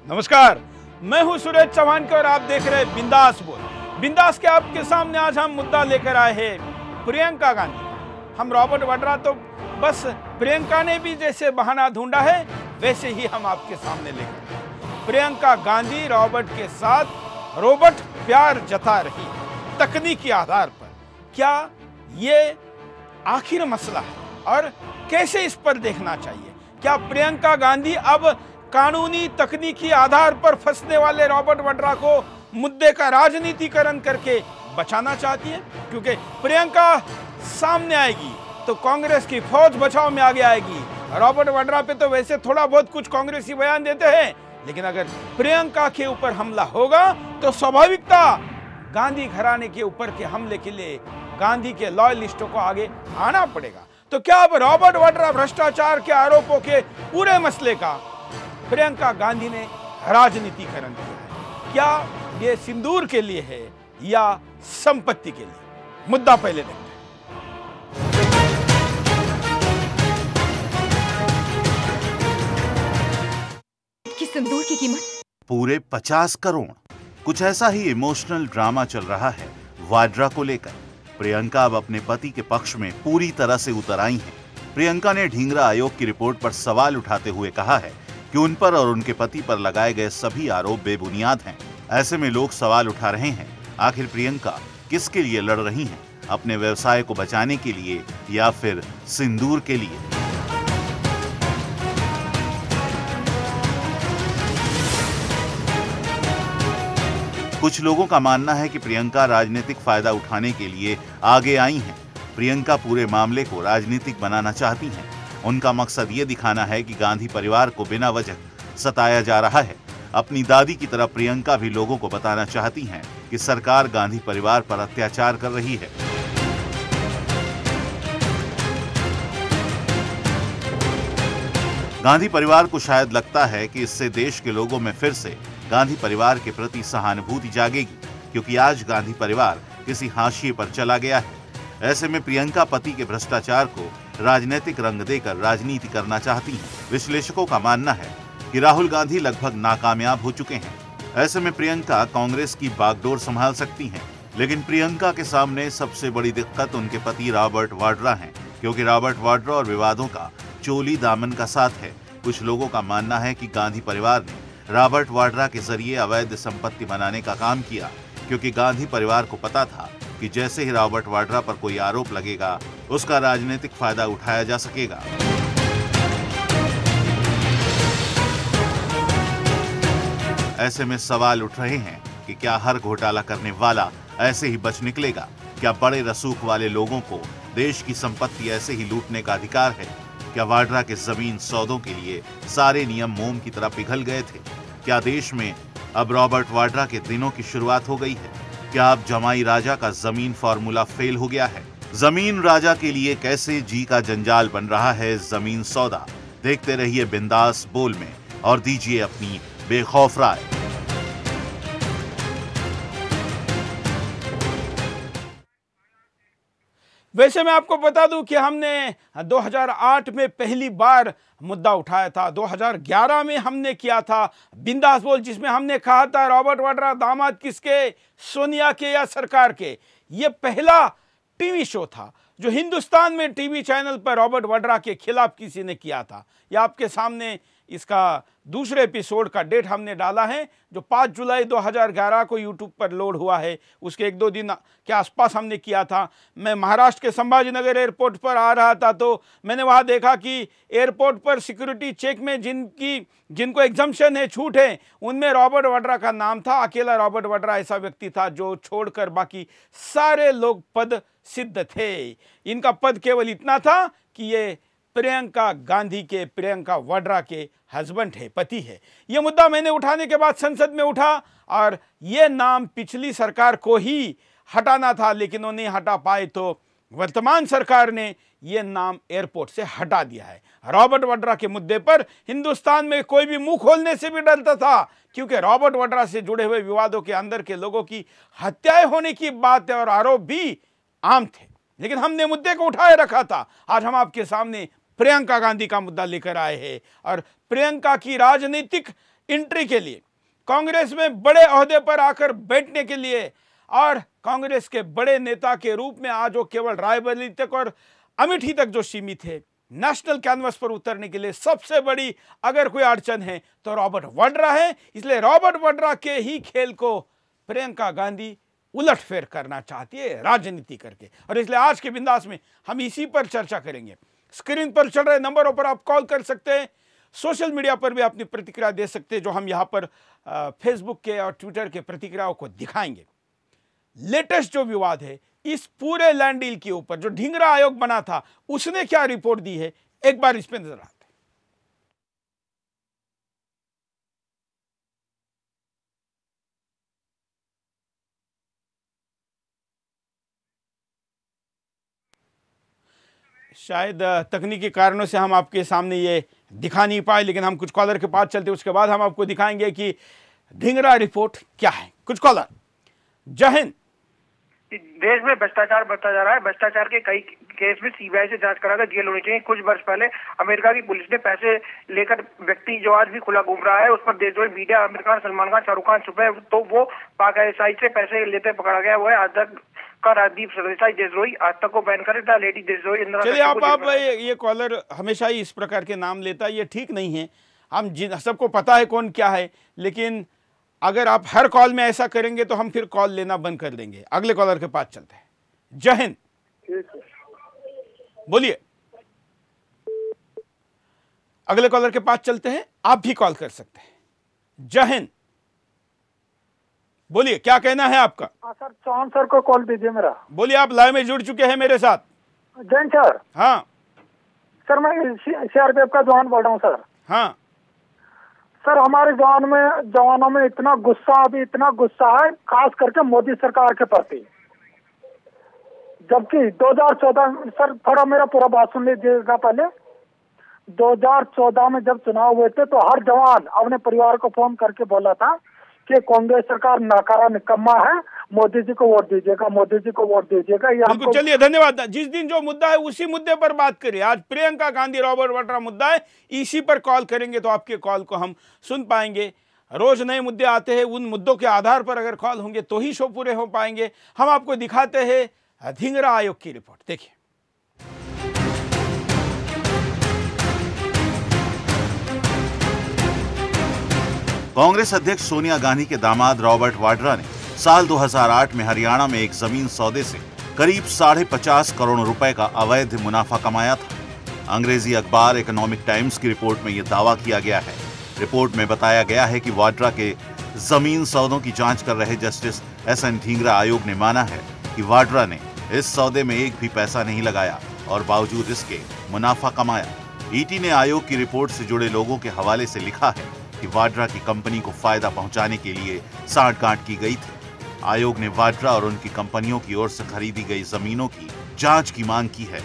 नमस्कार, मैं हूं सुरेश चौहान और आप देख रहे हैं बिंदास बोल। बिंदास के आपके सामने आज हम मुद्दा लेकर आए हैं प्रियंका गांधी। हम रॉबर्ट वाड्रा तो बस प्रियंका ने भी जैसे बहाना ढूंढा है वैसे ही हम आपके सामने लेकर आए। प्रियंका गांधी रॉबर्ट के साथ रोबोट प्यार जता रही है तकनीकी आधार पर। क्या ये आखिर मसला है और कैसे इस पर देखना चाहिए? क्या प्रियंका गांधी अब कानूनी तकनीकी आधार पर फंसने वाले रॉबर्ट वाड्रा को मुद्दे का राजनीतिकरण करके बचाना चाहती है? क्योंकि प्रियंका सामने आएगी तो कांग्रेस की फौज बचाव में आगे आएगी। रॉबर्ट वाड्रा पे तो वैसे थोड़ा बहुत कुछ कांग्रेसी बयान देते हैं, लेकिन अगर प्रियंका के ऊपर हमला होगा तो स्वाभाविकता गांधी घराने के ऊपर के हमले के लिए गांधी के लॉयलिस्टों को आगे आना पड़ेगा। तो क्या अब रॉबर्ट वाड्रा भ्रष्टाचार के आरोपों के पूरे मसले का प्रियंका गांधी ने राजनीतिकरण किया है? क्या ये सिंदूर के लिए है या संपत्ति के लिए? मुद्दा पहले देखते हैं। कि सिंदूर की कीमत पूरे 50 करोड़। कुछ ऐसा ही इमोशनल ड्रामा चल रहा है वाड्रा को लेकर। प्रियंका अब अपने पति के पक्ष में पूरी तरह से उतर आई हैं। प्रियंका ने ढींगरा आयोग की रिपोर्ट पर सवाल उठाते हुए कहा है कि उन पर और उनके पति पर लगाए गए सभी आरोप बेबुनियाद हैं। ऐसे में लोग सवाल उठा रहे हैं, आखिर प्रियंका किसके लिए लड़ रही हैं? अपने व्यवसाय को बचाने के लिए या फिर सिंदूर के लिए? कुछ लोगों का मानना है कि प्रियंका राजनीतिक फायदा उठाने के लिए आगे आई हैं। प्रियंका पूरे मामले को राजनीतिक बनाना चाहती हैं। उनका मकसद ये दिखाना है कि गांधी परिवार को बिना वजह सताया जा रहा है। अपनी दादी की तरह प्रियंका भी लोगों को बताना चाहती हैं कि सरकार गांधी परिवार पर अत्याचार कर रही है। गांधी परिवार को शायद लगता है कि इससे देश के लोगों में फिर से गांधी परिवार के प्रति सहानुभूति जागेगी, क्योंकि आज गांधी परिवार किसी हाशिए पर चला गया है। ऐसे में प्रियंका पति के भ्रष्टाचार को राजनीतिक रंग देकर राजनीति करना चाहती हैं। विश्लेषकों का मानना है कि राहुल गांधी लगभग नाकामयाब हो चुके हैं। ऐसे में प्रियंका कांग्रेस की बागडोर संभाल सकती हैं। लेकिन प्रियंका के सामने सबसे बड़ी दिक्कत उनके पति रॉबर्ट वाड्रा हैं, क्योंकि रॉबर्ट वाड्रा और विवादों का चोली दामन का साथ है। कुछ लोगों का मानना है कि गांधी परिवार ने रॉबर्ट वाड्रा के जरिए अवैध संपत्ति बनाने का काम किया, क्योंकि गांधी परिवार को पता था कि जैसे ही रॉबर्ट वाड्रा पर कोई आरोप लगेगा उसका राजनीतिक फायदा उठाया जा सकेगा। ऐसे में सवाल उठ रहे हैं कि क्या हर घोटाला करने वाला ऐसे ही बच निकलेगा? क्या बड़े रसूख वाले लोगों को देश की संपत्ति ऐसे ही लूटने का अधिकार है? क्या वाड्रा के जमीन सौदों के लिए सारे नियम मोम की तरह पिघल गए थे? क्या देश में अब रॉबर्ट वाड्रा के दिनों की शुरुआत हो गई है? क्या अब जमाई राजा का जमीन फॉर्मूला फेल हो गया है? जमीन राजा के लिए कैसे जी का जंजाल बन रहा है जमीन सौदा? देखते रहिए बिंदास बोल में और दीजिए अपनी बेखौफ राय। वैसे मैं आपको बता दूं कि हमने 2008 में पहली बार मुद्दा उठाया था। 2011 में हमने किया था बिंदास बोल, जिसमें हमने कहा था रॉबर्ट वाड्रा दामाद किसके, सोनिया के या सरकार के। यह पहला टीवी शो था जो हिंदुस्तान में टीवी चैनल पर रॉबर्ट वाड्रा के खिलाफ किसी ने किया था। यह आपके सामने इसका दूसरे एपिसोड का डेट हमने डाला है, जो 5 जुलाई 2011 को यूट्यूब पर लोड हुआ है। उसके 1-2 दिन के आसपास हमने किया था। मैं महाराष्ट्र के संभाजीनगर एयरपोर्ट पर आ रहा था तो मैंने वहां देखा कि एयरपोर्ट पर सिक्योरिटी चेक में जिनको एग्जम्पशन है, छूट है, उनमें रॉबर्ट वाड्रा का नाम था। अकेला रॉबर्ट वाड्रा ऐसा व्यक्ति था जो छोड़कर बाकी सारे लोग पद सिद्ध थे। इनका पद केवल इतना था कि ये प्रियंका गांधी के, प्रियंका वाड्रा के हस्बैंड है, पति है। यह मुद्दा मैंने उठाने के बाद संसद में उठा और यह नाम पिछली सरकार को ही हटाना था, लेकिन वो नहीं हटा पाए तो वर्तमान सरकार ने यह नाम एयरपोर्ट से हटा दिया है। रॉबर्ट वाड्रा के मुद्दे पर हिंदुस्तान में कोई भी मुंह खोलने से भी डरता था, क्योंकि रॉबर्ट वाड्रा से जुड़े हुए विवादों के अंदर के लोगों की हत्याएं होने की बात और आरोप भी आम थे। लेकिन हमने मुद्दे को उठाए रखा था। आज हम आपके सामने प्रियंका गांधी का मुद्दा लेकर आए हैं और प्रियंका की राजनीतिक एंट्री के लिए, कांग्रेस में बड़े ओहदे पर आकर बैठने के लिए और कांग्रेस के बड़े नेता के रूप में आज वो केवल रायबरेली तक और अमेठी तक जो सीमित है, नेशनल कैनवस पर उतरने के लिए सबसे बड़ी अगर कोई अड़चन है तो रॉबर्ट वाड्रा है। इसलिए रॉबर्ट वाड्रा के ही खेल को प्रियंका गांधी उलटफेर करना चाहती है राजनीति करके, और इसलिए आज के बिंदास में हम इसी पर चर्चा करेंगे। स्क्रीन पर चल रहे नंबरों पर आप कॉल कर सकते हैं, सोशल मीडिया पर भी अपनी प्रतिक्रिया दे सकते हैं, जो हम यहाँ पर फेसबुक के और ट्विटर के प्रतिक्रियाओं को दिखाएंगे। लेटेस्ट जो विवाद है इस पूरे लैंड डील के ऊपर, जो ढींगरा आयोग बना था उसने क्या रिपोर्ट दी है, एक बार इस पर नजर आते हैं। शायद तकनीकी कारणों से हम आपके सामने ये दिखा नहीं पाए, लेकिन हम कुछ कॉलर के पास चलते, उसके बाद हम आपको दिखाएंगे कि ढींगरा रिपोर्ट क्या है। कुछ कॉलर। जय हिंद। देश में भ्रष्टाचार बढ़ता जा रहा है। भ्रष्टाचार के कई केस में सीबीआई से जांच कराकर जेल होनी चाहिए। कुछ वर्ष पहले अमेरिका की पुलिस ने पैसे लेकर व्यक्ति जो आज भी खुला घूम रहा है, उस पर देशद्रोही मीडिया, आमिर खान, सलमान खान, शाहरुख खान छुपे, तो वो पाक आईएसआई से पैसे लेते पकड़ा गया। वो है आज तक का राजदीप सरदेसाई देशद्रोही, आज तक को बैन करे था। लेडी देशद्रोही चलिए आप ये कॉलर हमेशा ही इस प्रकार के नाम लेता है, ये ठीक नहीं है। हम सबको पता है कौन क्या है, लेकिन अगर आप हर कॉल में ऐसा करेंगे तो हम फिर कॉल लेना बंद कर देंगे। अगले कॉलर के पास चलते हैं। जय हिंद। बोलिए। अगले कॉलर के पास चलते हैं, आप भी कॉल कर सकते हैं। जय हिंद। बोलिए, क्या कहना है आपका? सर, चौहान सर को कॉल दीजिए मेरा। बोलिए, आप लाइव में जुड़ चुके हैं मेरे साथ। जैन सर। हाँ सर, मैं सीआरपीएफ का जवान बोल रहा हूँ सर। हाँ सर, हमारे जवानों में इतना गुस्सा, अभी इतना गुस्सा है, खास करके मोदी सरकार के प्रति। जबकि 2014, सर थोड़ा मेरा पूरा बात सुन लीजिएगा पहले। 2014 में जब चुनाव हुए थे तो हर जवान अपने परिवार को फोन करके बोला था कि कांग्रेस सरकार नाकारा निकम्मा है, मोदी जी को वोट दीजिएगा, मोदी जी को वोट दीजिएगा। ये हमको। चलिए, धन्यवाद। जिस दिन जो मुद्दा है उसी मुद्दे पर बात करिए। आज प्रियंका गांधी रॉबर्ट वाड्रा मुद्दा है, इसी पर कॉल करेंगे तो आपके कॉल को हम सुन पाएंगे। रोज नए मुद्दे आते हैं, उन मुद्दों के आधार पर अगर कॉल होंगे तो ही शो पूरे हो पाएंगे। हम आपको दिखाते हैं ढींगरा आयोग की रिपोर्ट, देखिए। कांग्रेस अध्यक्ष सोनिया गांधी के दामाद रॉबर्ट वाड्रा ने साल 2008 में हरियाणा में एक जमीन सौदे से करीब 50.5 करोड़ रुपए का अवैध मुनाफा कमाया था। अंग्रेजी अखबार इकोनॉमिक टाइम्स की रिपोर्ट में यह दावा किया गया है। रिपोर्ट में बताया गया है कि वाड्रा के जमीन सौदों की जांच कर रहे जस्टिस एसएन ढींगरा आयोग ने माना है कि वाड्रा ने इस सौदे में एक भी पैसा नहीं लगाया और बावजूद इसके मुनाफा कमाया। ईटी ने आयोग की रिपोर्ट से जुड़े लोगों के हवाले से लिखा है कि वाड्रा की कंपनी को फायदा पहुंचाने के लिए सांठगांठ की गई थी। आयोग ने वाड्रा और उनकी कंपनियों की ओर से खरीदी गई जमीनों की जांच की मांग की है।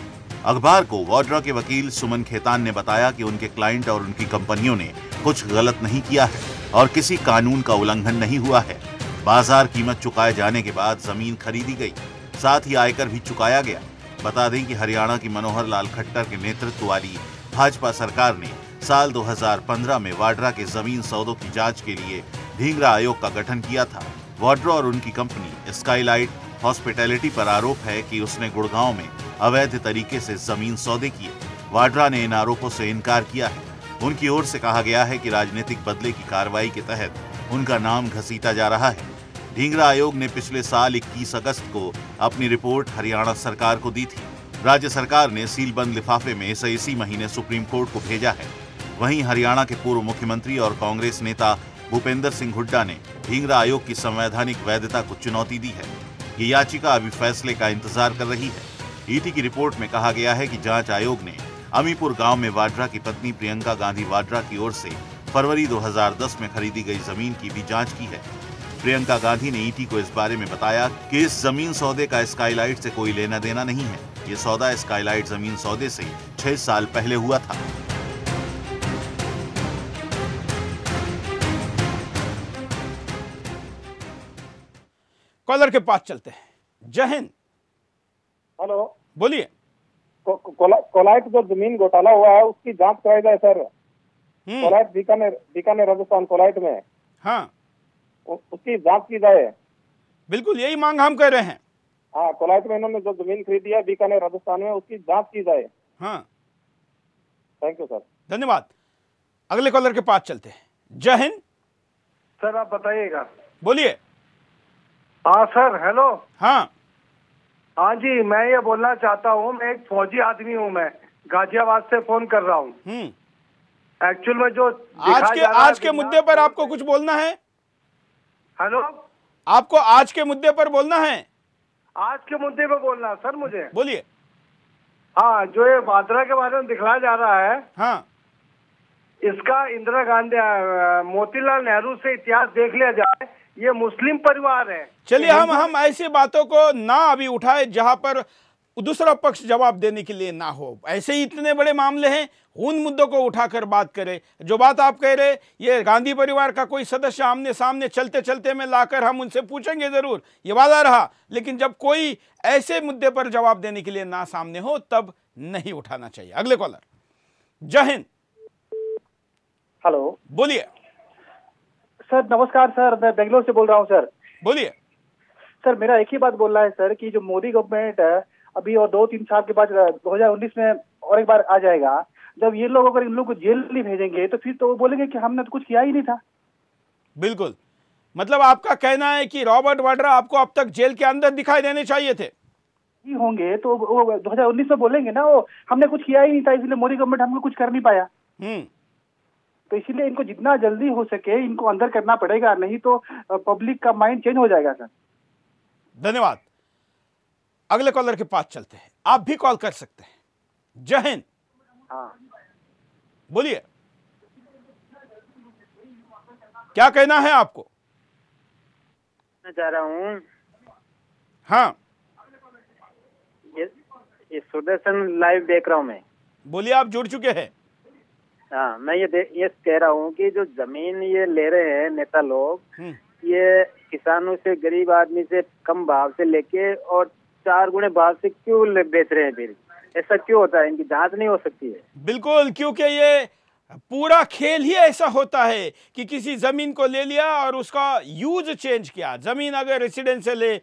अखबार को वाड्रा के वकील सुमन खेतान ने बताया कि उनके क्लाइंट और उनकी कंपनियों ने कुछ गलत नहीं किया है और किसी कानून का उल्लंघन नहीं हुआ है। बाजार कीमत चुकाए जाने के बाद जमीन खरीदी गई, साथ ही आयकर भी चुकाया गया। बता दें कि हरियाणा की मनोहर लाल खट्टर के नेतृत्व वाली भाजपा सरकार ने साल 2015 में वाड्रा के जमीन सौदों की जांच के लिए ढींगरा आयोग का गठन किया था। वाड्रा और उनकी कंपनी स्काईलाइट हॉस्पिटैलिटी पर आरोप है कि उसने गुड़गांव में अवैध तरीके से जमीन सौदे किए। वाड्रा ने इन आरोपों से इनकार किया है। उनकी ओर से कहा गया है कि राजनीतिक बदले की कार्रवाई के तहत उनका नाम घसीटा जा रहा है। ढींगरा आयोग ने पिछले साल 21 अगस्त को अपनी रिपोर्ट हरियाणा सरकार को दी थी। राज्य सरकार ने सीलबंद लिफाफे में इसे इसी महीने सुप्रीम कोर्ट को भेजा है। वहीं हरियाणा के पूर्व मुख्यमंत्री और कांग्रेस नेता भूपेंद्र सिंह हुड्डा ने ढींगरा आयोग की संवैधानिक वैधता को चुनौती दी है। ये याचिका अभी फैसले का इंतजार कर रही है। ईटी की रिपोर्ट में कहा गया है कि जांच आयोग ने अमीपुर गांव में वाड्रा की पत्नी प्रियंका गांधी वाड्रा की ओर से फरवरी 2010 में खरीदी गई जमीन की भी जांच की है। प्रियंका गांधी ने ईटी को इस बारे में बताया कि इस जमीन सौदे का स्काईलाइट से कोई लेना देना नहीं है। ये सौदा स्काईलाइट जमीन सौदे से 6 साल पहले हुआ था। कॉलर के पास चलते हैं। जय हिंद। हेलो, बोलिए। कोलाइट जो जमीन घोटाला हुआ है उसकी जांच कराई जाए सर। कोलाइट बीकानेर राजस्थान कोलाइट में, हाँ उसकी जांच की जाए। बिल्कुल यही मांग हम कर रहे हैं। हाँ, कोलाइट में इन्होंने जो जमीन खरीदी है बीकानेर राजस्थान में, उसकी जांच की जाए। हाँ थैंक यू सर। धन्यवाद। अगले कॉलर के पास चलते हैं। जय हिंद सर, आप बताइएगा। बोलिए। हाँ सर, हेलो। हाँ हाँ जी, मैं ये बोलना चाहता हूँ, मैं एक फौजी आदमी हूँ, मैं गाजियाबाद से फोन कर रहा हूँ। एक्चुअल में जो आज के मुद्दे पर आपको कुछ बोलना है? हेलो, आपको आज के मुद्दे पर बोलना है? आज के मुद्दे पे बोलना है सर मुझे। बोलिए। हाँ, जो ये वाड्रा के बारे में दिखलाया जा रहा है, हाँ, इसका इंदिरा गांधी मोतीलाल नेहरू से इतिहास देख लिया जाए। ये मुस्लिम परिवार है। चलिए हम ऐसी बातों को ना अभी उठाए जहां पर दूसरा पक्ष जवाब देने के लिए ना हो। ऐसे ही इतने बड़े मामले हैं, उन मुद्दों को उठाकर बात करें। जो बात आप कह रहे, ये गांधी परिवार का कोई सदस्य आमने सामने चलते चलते में लाकर हम उनसे पूछेंगे जरूर, ये वादा रहा। लेकिन जब कोई ऐसे मुद्दे पर जवाब देने के लिए ना सामने हो तब नहीं उठाना चाहिए। अगले कॉलर। जय हिंद। हेलो, बोलिए सर। नमस्कार सर, मैं बेंगलोर से बोल रहा हूँ सर। बोलिए सर, मेरा एक ही बात बोलना है सर कि जो मोदी गवर्नमेंट है अभी और 2-3 साल के बाद 2019 में और एक बार आ जाएगा, जब ये लोग अगर इन लोग को जेल नहीं भेजेंगे तो फिर तो वो बोलेंगे कि हमने तो कुछ किया ही नहीं था। बिल्कुल, मतलब आपका कहना है कि रॉबर्ट वाड्रा आपको अब तक जेल के अंदर दिखाई देने चाहिए थे? ही होंगे तो वो 2019 में बोलेंगे ना, वो हमने कुछ किया ही नहीं था, इसलिए मोदी गवर्नमेंट हमको कुछ कर नहीं पाया। तो इसीलिए इनको जितना जल्दी हो सके इनको अंदर करना पड़ेगा, नहीं तो पब्लिक का माइंड चेंज हो जाएगा सर। धन्यवाद। अगले कॉलर के पास चलते हैं। आप भी कॉल कर सकते हैं। जय हिंद। हाँ, बोलिए, क्या कहना है आपको? मैं चाह रहा हूँ, हाँ, ये सुदर्शन लाइव देख रहा हूँ मैं। बोलिए, आप जुड़ चुके हैं। हाँ, मैं ये कह रहा हूँ कि जो जमीन ये ले रहे हैं नेता लोग, ये किसानों से, गरीब आदमी से कम भाव से लेके और 4 गुने भाव से क्यों बेच रहे हैं? फिर ऐसा क्यों होता है? इनकी जांच नहीं हो सकती है? बिल्कुल, क्योंकि ये पूरा खेल ही ऐसा होता है कि किसी जमीन को ले लिया और उसका यूज चेंज किया। जमीन अगर रेसिडेंशियल है,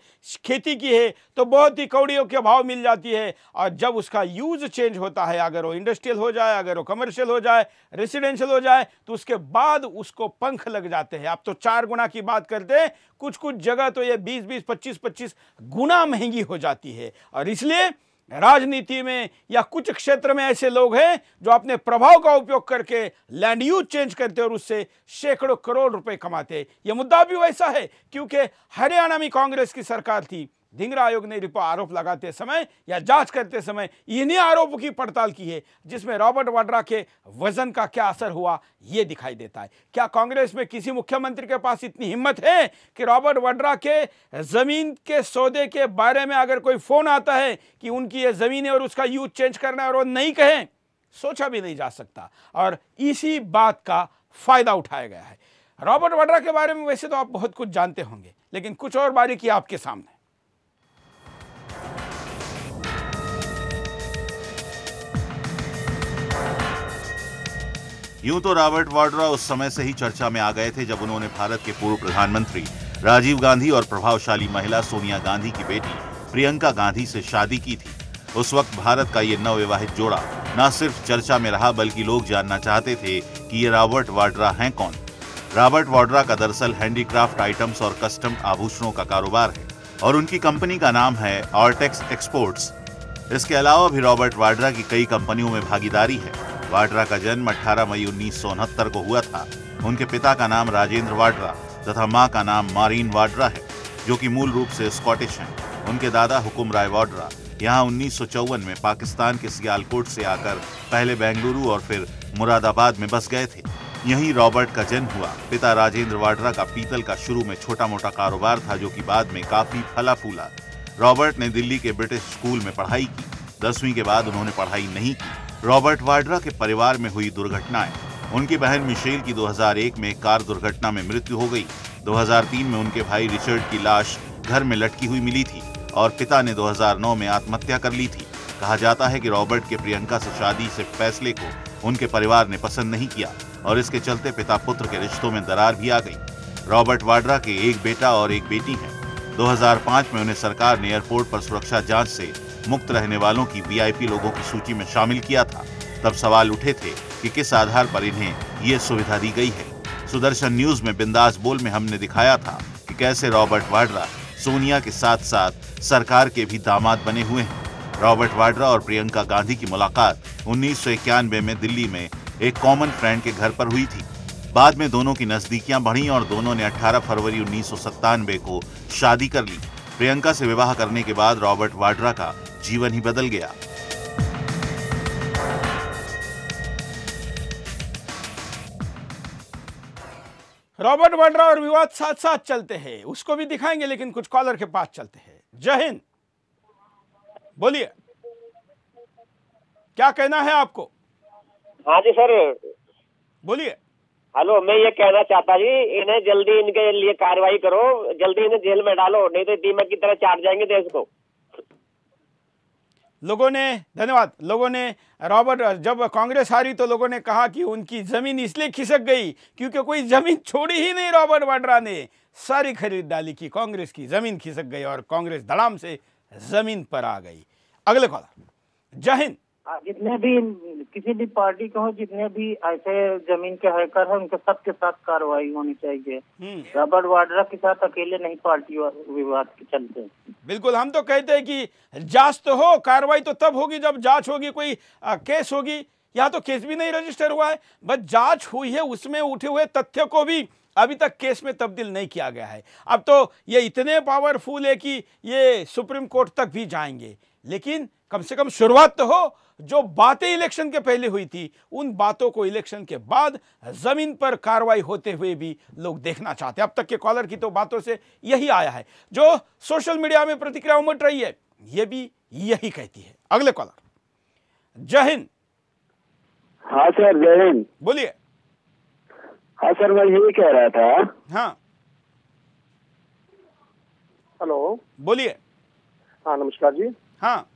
खेती की है, तो बहुत ही कौड़ियों के भाव मिल जाती है, और जब उसका यूज चेंज होता है, अगर वो इंडस्ट्रियल हो जाए, अगर वो कमर्शियल हो जाए, रेसिडेंशियल हो जाए, तो उसके बाद उसको पंख लग जाते हैं। आप तो 4 गुना की बात करते हैं, कुछ कुछ जगह तो ये 20-20, 25-25 गुना महंगी हो जाती है। और इसलिए राजनीति में या कुछ क्षेत्र में ऐसे लोग हैं जो अपने प्रभाव का उपयोग करके लैंड यूज चेंज करते और उससे सैकड़ों करोड़ रुपए कमाते। यह मुद्दा भी वैसा है क्योंकि हरियाणा में कांग्रेस की सरकार थी। धिंगरा आयोग ने आरोप लगाते समय या जांच करते समय इन्हीं आरोपों की पड़ताल की है, जिसमें रॉबर्ट वाड्रा के वजन का क्या असर हुआ यह दिखाई देता है। क्या कांग्रेस में किसी मुख्यमंत्री के पास इतनी हिम्मत है कि रॉबर्ट वाड्रा के जमीन के सौदे के बारे में अगर कोई फोन आता है कि उनकी ये जमीन है और उसका यूज चेंज करना है और वो नहीं कहें? सोचा भी नहीं जा सकता, और इसी बात का फायदा उठाया गया है। रॉबर्ट वाड्रा के बारे में वैसे तो आप बहुत कुछ जानते होंगे, लेकिन कुछ और बारीकी आपके सामने। यूं तो रॉबर्ट वाड्रा उस समय से ही चर्चा में आ गए थे जब उन्होंने भारत के पूर्व प्रधानमंत्री राजीव गांधी और प्रभावशाली महिला सोनिया गांधी की बेटी प्रियंका गांधी से शादी की थी। उस वक्त भारत का ये नवविवाहित जोड़ा न सिर्फ चर्चा में रहा, बल्कि लोग जानना चाहते थे कि ये रॉबर्ट वाड्रा हैं कौन। रॉबर्ट वाड्रा का दरअसल हैंडीक्राफ्ट आइटम्स और कस्टम आभूषणों का कारोबार है और उनकी कंपनी का नाम है ऑर्टेक्स एक्सपोर्ट्स। इसके अलावा भी रॉबर्ट वाड्रा की कई कंपनियों में भागीदारी है। वाड्रा का जन्म 18 मई 1969 को हुआ था। उनके पिता का नाम राजेंद्र वाड्रा तथा मां का नाम मारीन वाड्रा है, जो कि मूल रूप से स्कॉटिश हैं। उनके दादा हुकुम राय वाड्रा यहाँ 1954 में पाकिस्तान के सियालकोट से आकर पहले बेंगलुरु और फिर मुरादाबाद में बस गए थे। यहीं रॉबर्ट का जन्म हुआ। पिता राजेंद्र वाड्रा का पीतल का शुरू में छोटा मोटा कारोबार था, जो कि बाद में काफी फला फूला। रॉबर्ट ने दिल्ली के ब्रिटिश स्कूल में पढ़ाई की। 10वीं के बाद उन्होंने पढ़ाई नहीं की। रॉबर्ट वाड्रा के परिवार में हुई दुर्घटनाएं। उनकी बहन मिशेल की 2001 में कार दुर्घटना में मृत्यु हो गई। 2003 में उनके भाई रिचर्ड की लाश घर में लटकी हुई मिली थी और पिता ने 2009 में आत्महत्या कर ली थी। कहा जाता है कि रॉबर्ट के प्रियंका से शादी से फैसले को उनके परिवार ने पसंद नहीं किया और इसके चलते पिता पुत्र के रिश्तों में दरार भी आ गई। रॉबर्ट वाड्रा के एक बेटा और एक बेटी है। 2005 में उन्हें सरकार ने एयरपोर्ट पर सुरक्षा जांच से मुक्त रहने वालों की वीआईपी लोगों की सूची में शामिल किया था। तब सवाल उठे थे कि किस आधार पर इन्हें ये सुविधा दी गई है। सुदर्शन न्यूज में बिंदास बोल में हमने दिखाया था कि कैसे रॉबर्ट वाड्रा सोनिया के साथ साथ सरकार के भी दामाद बने हुए हैं। रॉबर्ट वाड्रा और प्रियंका गांधी की मुलाकात 1991 में दिल्ली में एक कॉमन फ्रेंड के घर पर हुई थी। बाद में दोनों की नजदीकियां बढ़ी और दोनों ने 18 फरवरी 1997 को शादी कर ली। प्रियंका से विवाह करने के बाद रॉबर्ट वाड्रा का जीवन ही बदल गया। रॉबर्ट वाड्रा और विवाद साथ साथ चलते हैं, उसको भी दिखाएंगे, लेकिन कुछ कॉलर के पास चलते हैं। जय हिंद, बोलिए, क्या कहना है आपको? हाँ जी सर, बोलिए। हेलो, मैं ये कहना चाहता जी, इन्हें जल्दी इनके लिए कार्रवाई करो, जल्दी इन्हें जेल में डालो, नहीं तो दीमक की तरह चाट जाएंगे देश को। लोगों ने, धन्यवाद, लोगों ने रॉबर्ट, जब कांग्रेस हारी तो लोगों ने कहा कि उनकी जमीन इसलिए खिसक गई क्योंकि कोई जमीन छोड़ी ही नहीं। रॉबर्ट वाड्रा ने सारी खरीद डाली की कांग्रेस की, जमीन खिसक गई और कांग्रेस धड़ाम से जमीन पर आ गई। अगले कॉलर। जय हिंद। जितने भी किसी भी पार्टी के हो, जितने भी ऐसे जमीन के हैकर हैं, उनके सबके साथ कार्रवाई होनी चाहिए। रॉबर्ट वाड्रा के साथ अकेले नहीं, पार्टी और विवाद के चलते। बिल्कुल, हम तो कहते हैं कि जांच तो हो, कार्रवाई तो तब होगी जब जांच होगी, कोई केस होगी। यहाँ तो केस भी नहीं रजिस्टर हुआ है, बस जांच हुई है, उसमें उठे हुए तथ्य को भी अभी तक केस में तब्दील नहीं किया गया है। अब तो ये इतने पावरफुल है कि ये सुप्रीम कोर्ट तक भी जाएंगे, लेकिन कम से कम शुरुआत तो हो। जो बातें इलेक्शन के पहले हुई थी, उन बातों को इलेक्शन के बाद जमीन पर कार्रवाई होते हुए भी लोग देखना चाहते हैं। अब तक के कॉलर की तो बातों से यही आया है, जो सोशल मीडिया में प्रतिक्रिया उमड़ रही है, ये भी यही कहती है। अगले कॉलर। जय हिंद। हाँ सर, जय हिंद। बोलिए। हाँ सर, मैं यही कह रहा था। हाँ, हेलो, बोलिए। हाँ नमस्कार जी। हाँ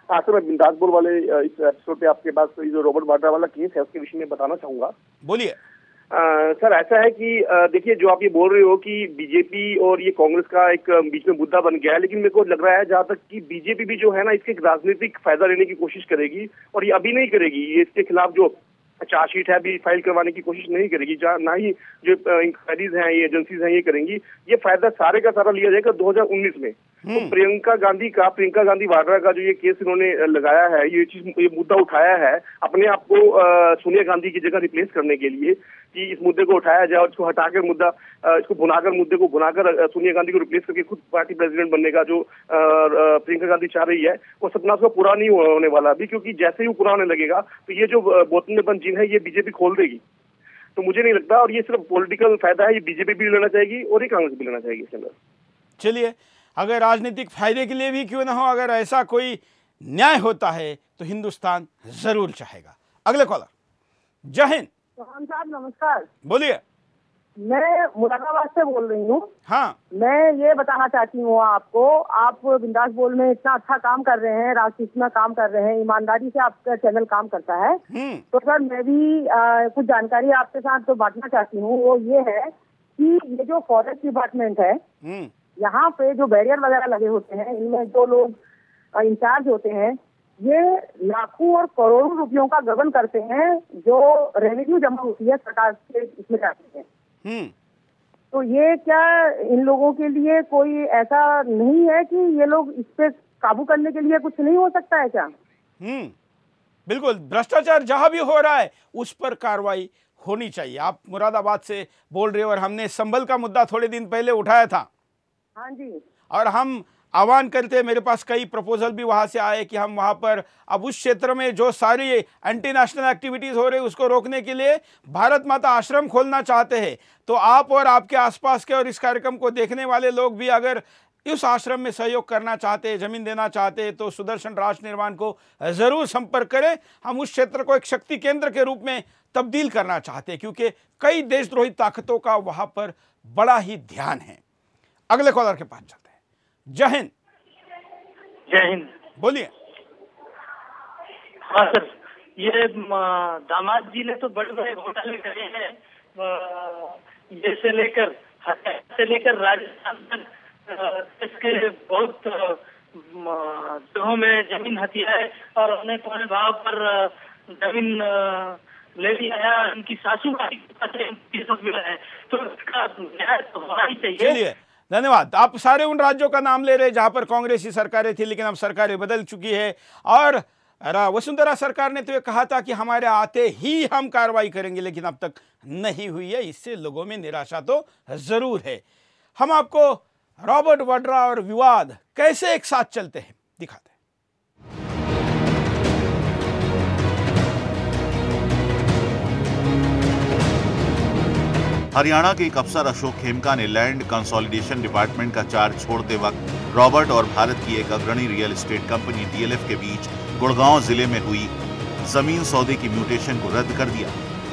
सर, मैं बिंदास बोल वाले इस एपिसोड पे आपके पास जो रॉबर्ट वाड्रा वाला केस है उसके विषय में बताना चाहूंगा। बोलिए। सर, ऐसा है कि देखिए, जो आप ये बोल रहे हो कि बीजेपी और ये कांग्रेस का एक बीच में मुद्दा बन गया है, लेकिन मेरे को लग रहा है जहाँ तक कि बीजेपी भी जो है ना, इसके राजनीतिक फायदा लेने की कोशिश करेगी, और ये अभी नहीं करेगी। ये इसके खिलाफ जो चार्जशीट है अभी फाइल करवाने की कोशिश नहीं करेगी, ना ही जो इंक्वायरीज हैं, ये एजेंसीज हैं, ये करेंगी। ये फायदा सारे का सारा लिया जाएगा 2019 में। तो प्रियंका गांधी वाड्रा का जो ये केस इन्होंने लगाया है, ये मुद्दा उठाया है अपने आप को सोनिया गांधी की जगह रिप्लेस करने के लिए, कि इस मुद्दे को उठाया जाए और इसको हटाकर मुद्दे को भुनाकर सोनिया गांधी को रिप्लेस करके खुद पार्टी प्रेसिडेंट बनने का जो प्रियंका गांधी चाह रही है, वो सपना उसका पूरा नहीं होने वाला अभी, क्योंकि जैसे ही वो पूरा होने लगेगा तो ये जो बोतल में बंद जिन है, ये बीजेपी खोल देगी। तो मुझे नहीं लगता, और ये सिर्फ पॉलिटिकल फायदा है, ये बीजेपी भी लेना चाहेगी और ये कांग्रेस भी लेना चाहेगी इसके अंदर। चलिए, अगर राजनीतिक फायदे के लिए भी क्यों ना हो, अगर ऐसा कोई न्याय होता है तो हिंदुस्तान जरूर चाहेगा। अगले कॉलर। जय हिंद। चौहान साहब नमस्कार। बोलिए। मैं मुरादाबाद से बोल रही हूँ। हाँ, मैं ये बताना चाहती हूँ आपको, आप बिंदास बोल में इतना अच्छा काम कर रहे हैं, राजनीति में काम कर रहे हैं, ईमानदारी से आपका चैनल काम करता है। तो सर, मैं भी कुछ जानकारी आपके साथ तो बांटना चाहती हूँ। वो ये है कि ये जो फॉरेस्ट डिपार्टमेंट है, यहाँ पे जो बैरियर वगैरह लगे होते हैं, इनमें जो लोग इंचार्ज होते हैं, ये लाखों और करोड़ों रुपयों का गबन करते हैं, जो रेवेन्यू जमा होती है सरकार से, इसमें जाती है। तो ये क्या इन लोगों के लिए कोई ऐसा नहीं है कि ये लोग इस पे काबू करने के लिए कुछ नहीं हो सकता है क्या? बिल्कुल, भ्रष्टाचार जहां भी हो रहा है उस पर कार्रवाई होनी चाहिए। आप मुरादाबाद से बोल रहे हो, और हमने संभल का मुद्दा थोड़े दिन पहले उठाया था। हाँ जी। और हम आह्वान करते हैं, मेरे पास कई प्रपोजल भी वहां से आए कि हम वहां पर अब उस क्षेत्र में जो सारी एंटी नेशनल एक्टिविटीज हो रही है उसको रोकने के लिए भारत माता आश्रम खोलना चाहते हैं। तो आप और आपके आसपास के और इस कार्यक्रम को देखने वाले लोग भी अगर इस आश्रम में सहयोग करना चाहते हैं, जमीन देना चाहते हैं, तो सुदर्शन राष्ट्र निर्माण को जरूर संपर्क करें। हम उस क्षेत्र को एक शक्ति केंद्र के रूप में तब्दील करना चाहते हैं, क्योंकि कई देशद्रोही ताकतों का वहां पर बड़ा ही ध्यान है। अगले कॉलर के पास चलते हैं। जय हिंद। जय हिंद। बोलिए। हाँ सर, ये दामाद जी ने तो बड़े बड़े घोटाले करे हैं, ये से लेकर हत्या से लेकर राजस्थान तक इसके बहुत जगहों में जमीन हथिया है और उन्हें कौन भाव पर जमीन ले लिया है। उनकी सासू मिला है, तो इसका न्याय तो होना ही चाहिए। चलिए, धन्यवाद। आप सारे उन राज्यों का नाम ले रहे जहां पर कांग्रेसी सरकारें थी, लेकिन अब सरकारें बदल चुकी है। और वसुंधरा सरकार ने तो ये कहा था कि हमारे आते ही हम कार्रवाई करेंगे, लेकिन अब तक नहीं हुई है। इससे लोगों में निराशा तो जरूर है। हम आपको रॉबर्ट वाड्रा और विवाद कैसे एक साथ चलते हैं दिखाते हैं। हरियाणा के एक अफसर अशोक खेमका ने लैंड कंसोलिडेशन डिपार्टमेंट का चार्ज छोड़ते वक्त रॉबर्ट और भारत की एक अग्रणी रियल एस्टेट कंपनी डीएलएफ के बीच गुड़गांव जिले में हुई जमीन सौदे की म्यूटेशन को रद्द कर दिया।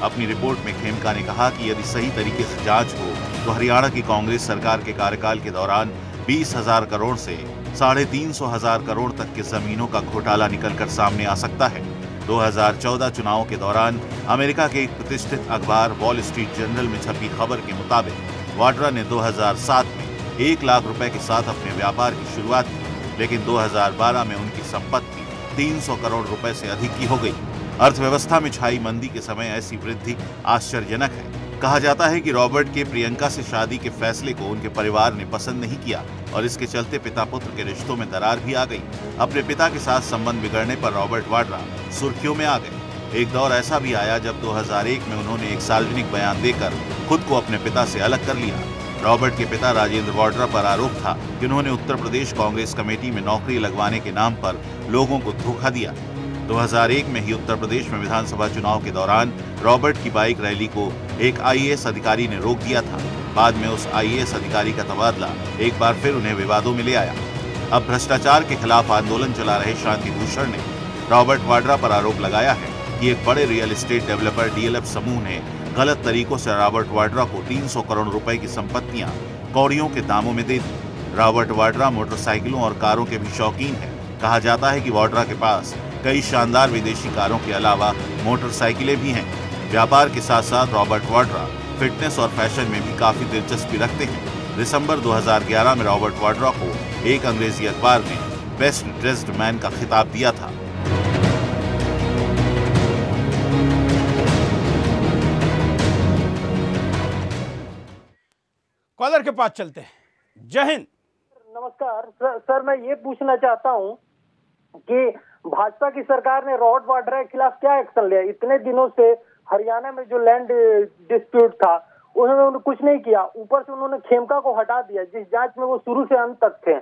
अपनी रिपोर्ट में खेमका ने कहा कि यदि सही तरीके से जांच हो तो हरियाणा की कांग्रेस सरकार के कार्यकाल के दौरान 20,000 करोड़ से 350,000 करोड़ तक की जमीनों का घोटाला निकलकर सामने आ सकता है। 2014 चुनाव के दौरान अमेरिका के एक प्रतिष्ठित अखबार वॉल स्ट्रीट जर्नल में छपी खबर के मुताबिक वाड्रा ने 2007 में 1 लाख रुपए के साथ अपने व्यापार की शुरुआत की, लेकिन 2012 में उनकी संपत्ति 300 करोड़ रुपए से अधिक की हो गई। अर्थव्यवस्था में छाई मंदी के समय ऐसी वृद्धि आश्चर्यजनक है। कहा जाता है कि रॉबर्ट के प्रियंका से शादी के फैसले को उनके परिवार ने पसंद नहीं किया और इसके चलते पिता पुत्र के रिश्तों में दरार भी आ गई। अपने पिता के साथ संबंध बिगड़ने पर रॉबर्ट वाड्रा सुर्खियों में आ गए। एक दौर ऐसा भी आया जब 2001 में उन्होंने एक सार्वजनिक बयान देकर खुद को अपने पिता से अलग कर लिया। रॉबर्ट के पिता राजेंद्र वाड्रा पर आरोप था कि उन्होंने उत्तर प्रदेश कांग्रेस कमेटी में नौकरी लगवाने के नाम पर लोगों को धोखा दिया। 2001 में ही उत्तर प्रदेश में विधानसभा चुनाव के दौरान रॉबर्ट की बाइक रैली को एक आईएएस अधिकारी ने रोक दिया था। बाद में उस आईएएस अधिकारी का तबादला एक बार फिर उन्हें विवादों में ले आया। अब भ्रष्टाचार के खिलाफ आंदोलन चला रहे शांति भूषण ने रॉबर्ट वाड्रा पर आरोप लगाया है कि एक बड़े रियल एस्टेट डेवलपर डीएलएफ समूह ने गलत तरीकों से रॉबर्ट वाड्रा को 300 करोड़ रुपए की संपत्तियां कौड़ियों के दामों में दे दी। रॉबर्ट वाड्रा मोटरसाइकिलों और कारों के भी शौकीन है। कहा जाता है कि वाड्रा के पास कई शानदार विदेशी कारों के अलावा मोटरसाइकिलें भी हैं। व्यापार के साथ साथ रॉबर्ट वाड्रा फिटनेस और फैशन में भी काफी दिलचस्पी रखते हैं। दिसंबर 2011 में रॉबर्ट वाड्रा को एक अंग्रेजी अखबार ने बेस्ट ड्रेस्ड मैन का खिताब दिया था। कॉलर के पास चलते हैं। जय हिंद। नमस्कार सर, मैं ये पूछना चाहता हूँ कि भाजपा की सरकार ने रॉबर्ट वाड्रा के खिलाफ क्या एक्शन लिया? इतने दिनों से हरियाणा में जो लैंड डिस्प्यूट था उन्होंने कुछ नहीं किया। ऊपर से उन्होंने खेमका को हटा दिया जिस जांच में वो शुरू से अंत तक थे।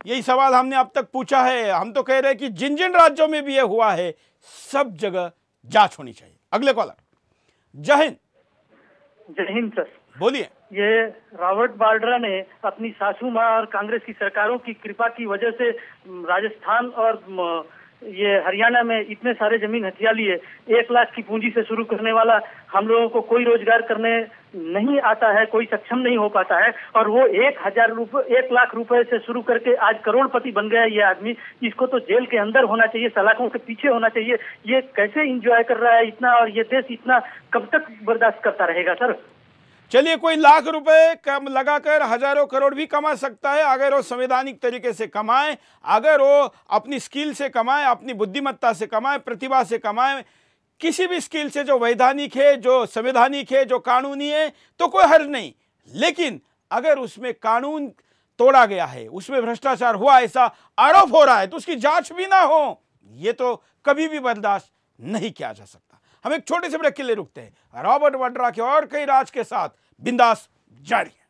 यही सवाल हमने अब तक पूछा है। हम तो कह रहे हैं कि जिन जिन राज्यों में भी ये हुआ है सब जगह जांच होनी चाहिए। अगले कॉलर। जय हिंद। जय हिंद सर, बोलिए। ये रॉबर्ट वाड्रा ने अपनी सासू माँ और कांग्रेस की सरकारों की कृपा की वजह से राजस्थान और ये हरियाणा में इतने सारे जमीन हथिया लिए। 1 लाख की पूंजी से शुरू करने वाला हम लोगों को कोई रोजगार करने नहीं आता है, कोई सक्षम नहीं हो पाता है, और वो 1 लाख रुपए से शुरू करके आज करोड़पति बन गया ये आदमी। इसको तो जेल के अंदर होना चाहिए, सलाखों के पीछे होना चाहिए। ये कैसे एंजॉय कर रहा है इतना, और ये देश इतना कब तक बर्दाश्त करता रहेगा सर? चलिए, कोई लाख रुपए कम लगाकर हजारों करोड़ भी कमा सकता है अगर वो संवैधानिक तरीके से कमाए, अगर वो अपनी स्किल से कमाए, अपनी बुद्धिमत्ता से कमाए, प्रतिभा से कमाए। किसी भी स्किल से जो वैधानिक है, जो संवैधानिक है, जो कानूनी है, तो कोई हर्ज नहीं। लेकिन अगर उसमें कानून तोड़ा गया है, उसमें भ्रष्टाचार हुआ, ऐसा आरोप हो रहा है, तो उसकी जांच भी ना हो, ये तो कभी भी बर्दाश्त नहीं किया जा सकता। हम एक छोटे से ब्रेक के लिए रुकते हैं। रॉबर्ट वाड्रा के और कई राज के साथ बिंदास जारी है।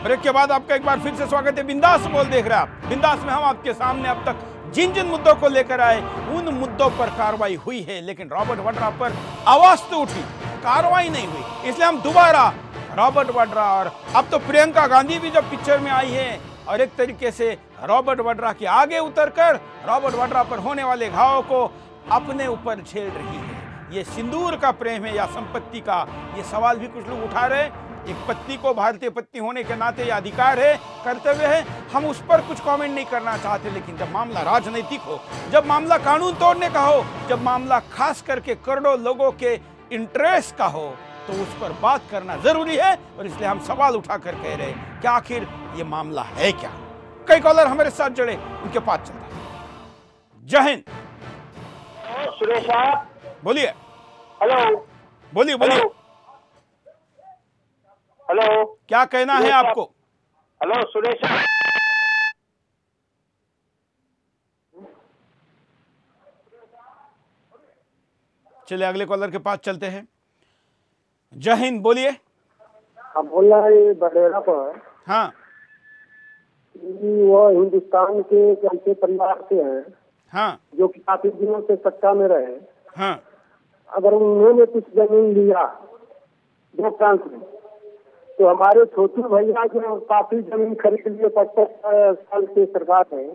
ब्रेक के बाद आपका एक बार फिर से स्वागत है। बिंदास बोल देख रहे हैं आप। बिंदास में हम आपके सामने अब तक जिन जिन मुद्दों को लेकर आए उन मुद्दों पर कार्रवाई हुई है, लेकिन रॉबर्ट वाड्रा पर आवाज तो उठी, कार्रवाई नहीं हुई। इसलिए हम दोबारा रॉबर्ट वाड्रा और अब तो प्रियंका गांधी भी जब पिक्चर में आई है और एक तरीके से रॉबर्ट वाड्रा के आगे उतरकर रॉबर्ट वाड्रा पर होने वाले घावों को अपने ऊपर झेल रही है। ये सिंदूर का प्रेम है या संपत्ति का, ये सवाल भी कुछ लोग उठा रहे हैं। एक पत्नी को भारतीय पत्नी होने के नाते ये अधिकार है, कर्तव्य है, हम उस पर कुछ कमेंट नहीं करना चाहते। लेकिन जब मामला राजनीतिक हो, जब मामला कानून तोड़ने का हो, जब मामला खास करके करोड़ों लोगों के इंटरेस्ट का हो, तो उस पर बात करना जरूरी है। और इसलिए हम सवाल उठाकर कह रहे हैं कि आखिर ये मामला है क्या। कई कॉलर हमारे साथ जुड़े, उनके पास चलता है। जय हिंद। सुरेश साहब बोलिए। हेलो। बोलिए बोलिए। हेलो, क्या कहना है आपको? हेलो सुरेश साहब। चलिए अगले कॉलर के पास चलते हैं। जय हिंद, बोलिए। हाँ, बोल रहा है बडेरा पर। हाँ, वो हिंदुस्तान के एक ऐसे परिवार से हैं, हाँ, जो कि काफी दिनों से सत्ता में रहे। हाँ, अगर उन्होंने कुछ जमीन लिया दो प्रांत में, तो हमारे छोटू भैया जो काफी जमीन खरीद लिए 50 साल से सरकार है,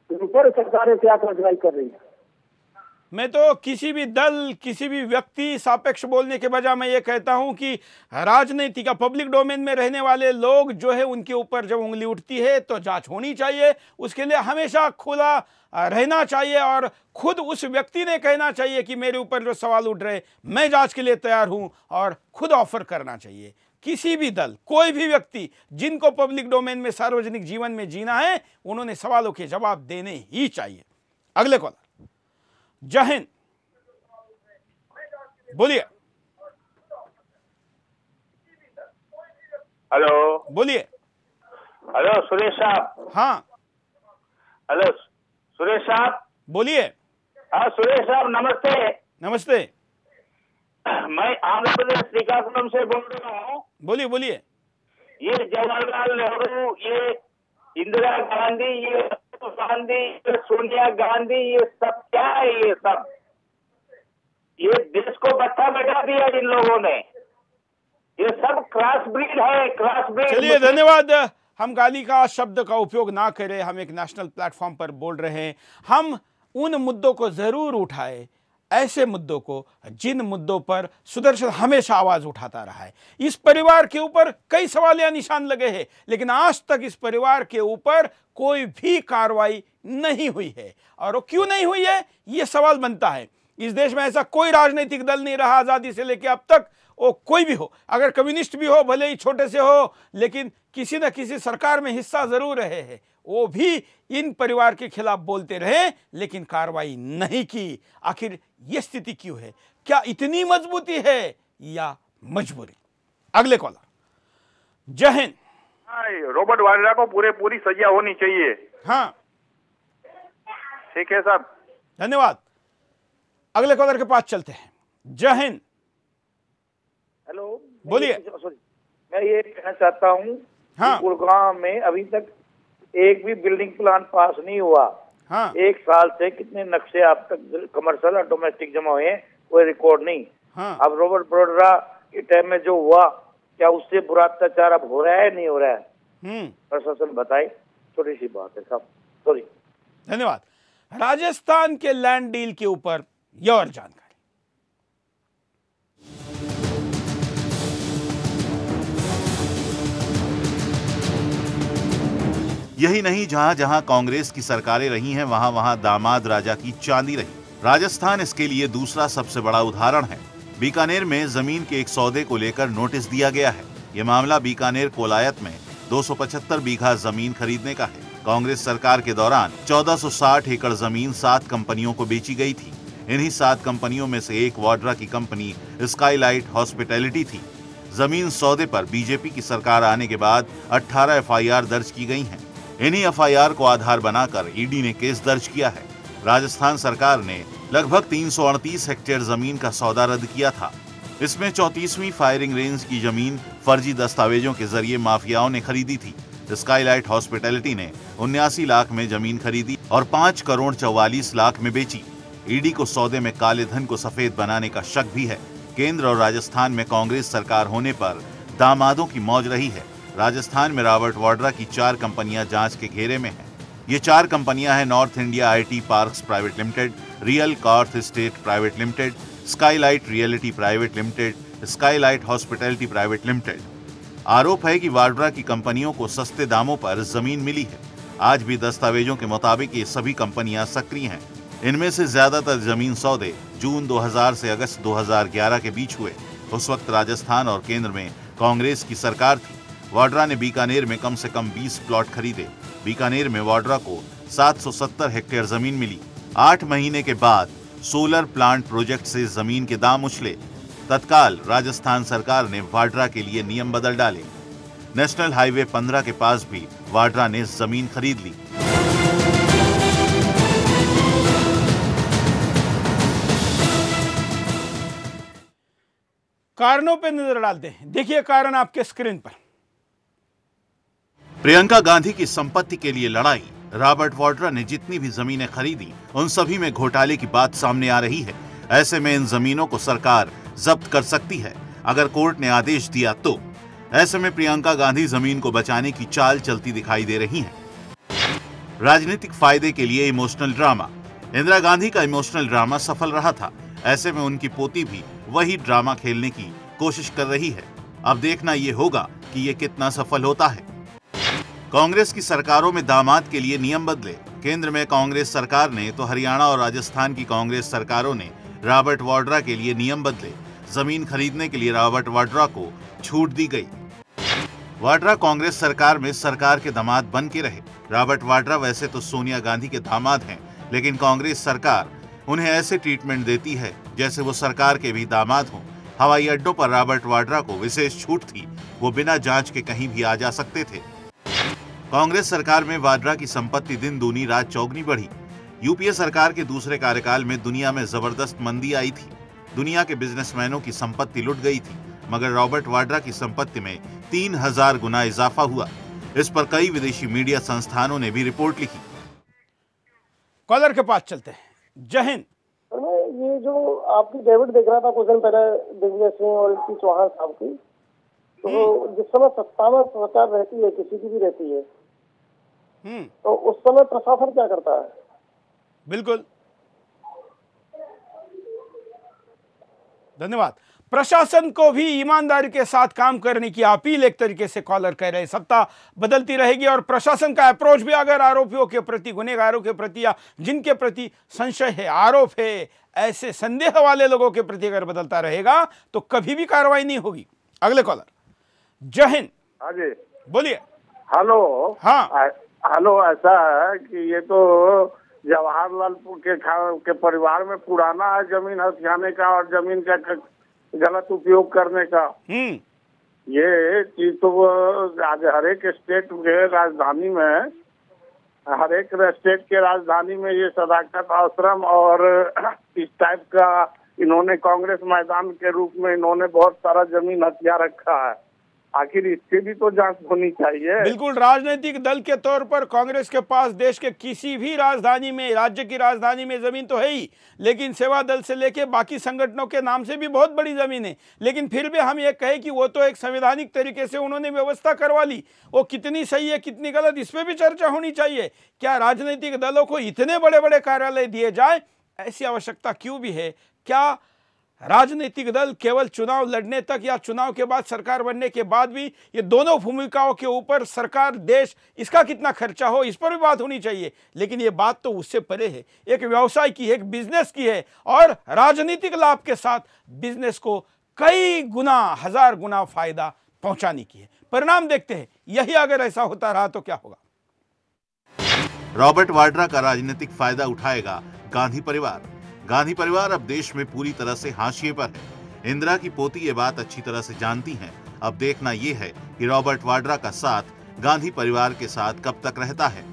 ऊपर सरकारें क्या कार्रवाई कर रही है? मैं तो किसी भी दल, किसी भी व्यक्ति सापेक्ष बोलने के बजाय मैं ये कहता हूं कि राजनीतिक पब्लिक डोमेन में रहने वाले लोग जो है उनके ऊपर जब उंगली उठती है तो जांच होनी चाहिए। उसके लिए हमेशा खुला रहना चाहिए और खुद उस व्यक्ति ने कहना चाहिए कि मेरे ऊपर जो सवाल उठ रहे मैं जांच के लिए तैयार हूं, और खुद ऑफर करना चाहिए। किसी भी दल, कोई भी व्यक्ति जिनको पब्लिक डोमेन में, सार्वजनिक जीवन में जीना है, उन्होंने सवालों के जवाब देने ही चाहिए। अगले कॉलर। जय हिंद, बोलिए। हेलो, बोलिए। हेलो सुरेश साहब। हाँ, हेलो सुरेश साहब, बोलिए। हाँ सुरेश साहब, नमस्ते। नमस्ते। मैं आंध्र प्रदेश श्रीकाकुलम से बोल रहा हूँ। बोलिए बोलिए। ये जवाहरलाल नेहरू, ये इंदिरा गांधी, ये गांधी, ये सोनिया गांधी, ये सब क्या है? ये देश को बट्टा बैठा दिया इन लोगों ने। ये सब क्रॉस ब्रीड है, क्रॉस ब्रीड। चलिए धन्यवाद। हम गाली का शब्द का उपयोग ना करें, हम एक नेशनल प्लेटफॉर्म पर बोल रहे हैं। हम उन मुद्दों को जरूर उठाए, ऐसे मुद्दों को जिन मुद्दों पर सुदर्शन हमेशा आवाज उठाता रहा है। इस परिवार के ऊपर कई सवाल या निशान लगे हैं, लेकिन आज तक इस परिवार के ऊपर कोई भी कार्रवाई नहीं हुई है। और वो क्यों नहीं हुई है, ये सवाल बनता है। इस देश में ऐसा कोई राजनीतिक दल नहीं रहा आजादी से लेकर अब तक, वो कोई भी हो, अगर कम्युनिस्ट भी हो, भले ही छोटे से हो, लेकिन किसी न किसी सरकार में हिस्सा जरूर रहे हैं, वो भी इन परिवार के खिलाफ बोलते रहे, लेकिन कार्रवाई नहीं की। आखिर ये स्थिति क्यों है? क्या इतनी मजबूती है या मजबूरी? अगले कॉलर। जय हिंद। रॉबर्ट वाड्रा को पूरी सजा होनी चाहिए। हाँ, ठीक है साहब, धन्यवाद। अगले कॉलर के पास चलते हैं। जय हिंद। हेलो, बोलिए। मैं ये कहना चाहता हूँ, हाँ, गुड़गांव में अभी तक एक भी बिल्डिंग प्लान पास नहीं हुआ। हाँ, 1 साल से कितने नक्शे आप तक कमर्शियल और डोमेस्टिक जमा हुए हैं, कोई रिकॉर्ड नहीं। हाँ, अब रॉबर्ट वाड्रा के टाइम में जो हुआ, क्या उससे बुरा अत्याचार अब हो रहा है, नहीं हो रहा है? प्रशासन बताए। छोटी सी बात है साहब, सॉरी। धन्यवाद। राजस्थान के लैंड डील के ऊपर यह और जानकारी। यही नहीं, जहां जहां कांग्रेस की सरकारें रही हैं, वहां वहां दामाद राजा की चांदी रही। राजस्थान इसके लिए दूसरा सबसे बड़ा उदाहरण है। बीकानेर में जमीन के एक सौदे को लेकर नोटिस दिया गया है। ये मामला बीकानेर कोलायत में 275 बीघा जमीन खरीदने का है। कांग्रेस सरकार के दौरान 1460 एकड़ जमीन 7 कंपनियों को बेची गई थी। इन्हीं 7 कंपनियों में से एक वाड्रा की कंपनी स्काईलाइट हॉस्पिटैलिटी थी। जमीन सौदे पर बीजेपी की सरकार आने के बाद 18 एफआईआर दर्ज की गई हैं। इन्हीं एफआईआर को आधार बनाकर ईडी ने केस दर्ज किया है। राजस्थान सरकार ने लगभग 338 हेक्टेयर जमीन का सौदा रद्द किया था। इसमें 34वीं फायरिंग रेंज की जमीन फर्जी दस्तावेजों के जरिए माफियाओं ने खरीदी थी। स्काईलाइट हॉस्पिटैलिटी ने 79 लाख में जमीन खरीदी और 5 करोड़ 44 लाख में बेची। ईडी को सौदे में काले धन को सफेद बनाने का शक भी है। केंद्र और राजस्थान में कांग्रेस सरकार होने पर दामादों की मौज रही है। राजस्थान में रॉबर्ट वाड्रा की 4 कंपनियां जांच के घेरे में हैं। ये 4 कंपनियां हैं north India IT parks private limited, real कॉर्थ estate private limited, skylight reality private limited, skylight hospitality private limited. आरोप है कि वाड्रा की कंपनियों को सस्ते दामों पर जमीन मिली है। आज भी दस्तावेजों के मुताबिक ये सभी कंपनियां सक्रिय हैं। इनमें से ज्यादातर जमीन सौदे जून 2000 से अगस्त 2011 के बीच हुए। उस वक्त राजस्थान और केंद्र में कांग्रेस की सरकार थी। वाड्रा ने बीकानेर में कम से कम 20 प्लॉट खरीदे। बीकानेर में वाड्रा को 770 हेक्टेयर जमीन मिली। 8 महीने के बाद सोलर प्लांट प्रोजेक्ट से जमीन के दाम उछले। तत्काल राजस्थान सरकार ने वाड्रा के लिए नियम बदल डाले। नेशनल हाईवे 15 के पास भी वाड्रा ने जमीन खरीद ली। कारणों पर नजर डालते हैं। देखिए कारण आपके स्क्रीन पर। प्रियंका गांधी की संपत्ति के लिए लड़ाई। रॉबर्ट वाड्रा ने जितनी भी जमीनें खरीदी उन सभी में घोटाले की बात सामने आ रही है। ऐसे में इन जमीनों को सरकार जब्त कर सकती है अगर कोर्ट ने आदेश दिया तो। ऐसे में प्रियंका गांधी जमीन को बचाने की चाल चलती दिखाई दे रही हैं। राजनीतिक फायदे के लिए इमोशनल ड्रामा। इंदिरा गांधी का इमोशनल ड्रामा सफल रहा था। ऐसे में उनकी पोती भी वही ड्रामा खेलने की कोशिश कर रही है। अब देखना ये होगा कि ये कितना सफल होता है। कांग्रेस की सरकारों में दामाद के लिए नियम बदले। केंद्र में कांग्रेस सरकार ने तो हरियाणा और राजस्थान की कांग्रेस सरकारों ने रॉबर्ट वाड्रा के लिए नियम बदले। जमीन खरीदने के लिए रॉबर्ट वाड्रा को छूट दी गई। वाड्रा कांग्रेस सरकार में सरकार के दामाद बन के रहे। रॉबर्ट वाड्रा वैसे तो सोनिया गांधी के दामाद हैं, लेकिन कांग्रेस सरकार उन्हें ऐसे ट्रीटमेंट देती है जैसे वो सरकार के भी दामाद हों। हवाई अड्डों पर रॉबर्ट वाड्रा को विशेष छूट थी। वो बिना जांच के कहीं भी आ जा सकते थे। कांग्रेस सरकार में वाड्रा की संपत्ति दिन दूनी रात चौगनी बढ़ी। यूपीए सरकार के दूसरे कार्यकाल में दुनिया में जबरदस्त मंदी आई थी। दुनिया के बिजनेसमैनों की संपत्ति लुट गई थी, मगर रॉबर्ट वाड्रा की संपत्ति में 3000 गुना इजाफा हुआ। इस पर कई विदेशी मीडिया संस्थानों ने भी रिपोर्ट लिखी। कॉलर के पास चलते हैं। जय हिंद। ये जो आपकी डेविड देख रहा था कुछ दिन पहले दिग्विजय सिंह और इनकी चौहान साहब की, तो जिस समय सत्ता में सरकार रहती है, किसी की भी रहती है, तो उस समय प्रशासन क्या करता है? बिल्कुल, धन्यवाद। प्रशासन को भी ईमानदारी के साथ काम करने की अपील एक तरीके से कॉलर कह रहे हैं। सत्ता बदलती रहेगी और प्रशासन का अप्रोच भी अगर आरोपियों के प्रति, गुनहगारों के प्रति या जिनके प्रति संशय है, आरोप है, ऐसे संदेह वाले लोगों के प्रति अगर बदलता रहेगा तो कभी भी कार्रवाई नहीं होगी। अगले कॉलर। जय हिंद। हाँ जी, बोलिए। हेलो। हाँ हेलो। ऐसा है कि ये तो जवाहरलाल के परिवार में पुराना है जमीन हथियाने का और जमीन का गलत उपयोग करने का। ये चीज तो आज हर एक स्टेट के राजधानी में, हर एक स्टेट के राजधानी में ये सदाकत आश्रम और इस टाइप का इन्होंने कांग्रेस मैदान के रूप में इन्होंने बहुत सारा जमीन हथिया रखा है। आखिर इसकी भी तो जांच होनी चाहिए। बिल्कुल, राजनीतिक दल के तौर पर कांग्रेस के पास देश के किसी भी राजधानी में, राज्य की राजधानी में जमीन तो है ही, लेकिन सेवा दल से लेके बाकी संगठनों के नाम से भी बहुत बड़ी जमीन है। लेकिन फिर भी हम ये कहें कि वो तो एक संवैधानिक तरीके से उन्होंने व्यवस्था करवा ली। वो कितनी सही है कितनी गलत, इस पर भी चर्चा होनी चाहिए। क्या राजनीतिक दलों को इतने बड़े बड़े कार्यालय दिए जाए, ऐसी आवश्यकता क्यों भी है? क्या राजनीतिक दल केवल चुनाव लड़ने तक या चुनाव के बाद सरकार बनने के बाद भी ये दोनों भूमिकाओं के ऊपर सरकार, देश, इसका कितना खर्चा हो, इस पर भी बात होनी चाहिए। लेकिन ये बात तो उससे परे है, एक व्यवसाय की है, एक बिजनेस की है और राजनीतिक लाभ के साथ बिजनेस को कई गुना, 1000 गुना फायदा पहुंचाने की है। परिणाम देखते हैं, यही अगर ऐसा होता रहा तो क्या होगा। रॉबर्ट वाड्रा का राजनीतिक फायदा उठाएगा गांधी परिवार। गांधी परिवार अब देश में पूरी तरह से हाशिए पर है। इंदिरा की पोती ये बात अच्छी तरह से जानती हैं। अब देखना ये है कि रॉबर्ट वाड्रा का साथ गांधी परिवार के साथ कब तक रहता है।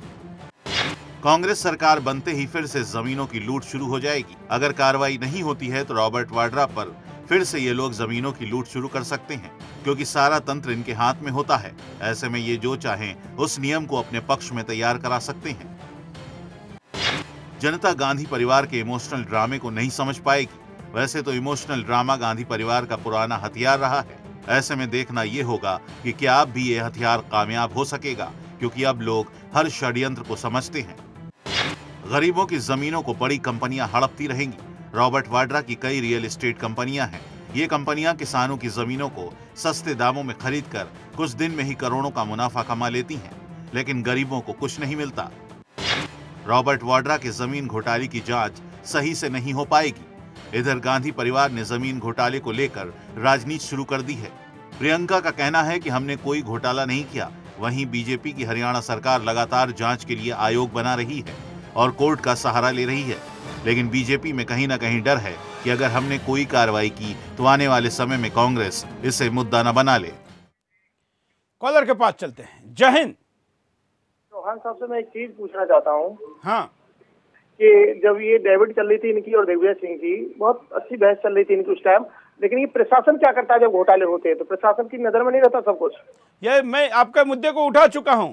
कांग्रेस सरकार बनते ही फिर से जमीनों की लूट शुरू हो जाएगी। अगर कार्रवाई नहीं होती है तो रॉबर्ट वाड्रा पर फिर से ये लोग जमीनों की लूट शुरू कर सकते हैं, क्योंकि सारा तंत्र इनके हाथ में होता है। ऐसे में ये जो चाहें उस नियम को अपने पक्ष में तैयार करा सकते हैं। जनता गांधी परिवार के इमोशनल ड्रामे को नहीं समझ पाएगी। वैसे तो इमोशनल ड्रामा गांधी परिवार का पुराना हथियार रहा है। ऐसे में देखना ये होगा कि क्या अब भी ये हथियार कामयाब हो सकेगा, क्योंकि अब लोग हर षड्यंत्र को समझते हैं। गरीबों की जमीनों को बड़ी कंपनियां हड़पती रहेंगी। रॉबर्ट वाड्रा की कई रियल एस्टेट कंपनियां हैं। ये कंपनियां किसानों की जमीनों को सस्ते दामों में खरीदकर कुछ दिन में ही करोड़ों का मुनाफा कमा लेती हैं, लेकिन गरीबों को कुछ नहीं मिलता। रॉबर्ट वाड्रा के जमीन घोटाले की जांच सही से नहीं हो पाएगी। इधर गांधी परिवार ने जमीन घोटाले को लेकर राजनीति शुरू कर दी है। प्रियंका का कहना है कि हमने कोई घोटाला नहीं किया। वहीं बीजेपी की हरियाणा सरकार लगातार जांच के लिए आयोग बना रही है और कोर्ट का सहारा ले रही है, लेकिन बीजेपी में कहीं ना कहीं डर है कि अगर हमने कोई कार्रवाई की तो आने वाले समय में कांग्रेस इसे मुद्दा न बना ले। कॉलर के पास चलते हैं। जय हिंद। चौहान साहब से मैं एक चीज पूछना चाहता हूँ। हाँ, कि जब ये डेविड चल रही थी इनकी और दिग्विजय सिंह की, बहुत अच्छी बहस चल रही थी इनकी उस टाइम, लेकिन ये प्रशासन क्या करता है जब घोटाले होते हैं? तो प्रशासन की नजर में नहीं रहता सब कुछ? ये मैं आपका मुद्दे को उठा चुका हूं।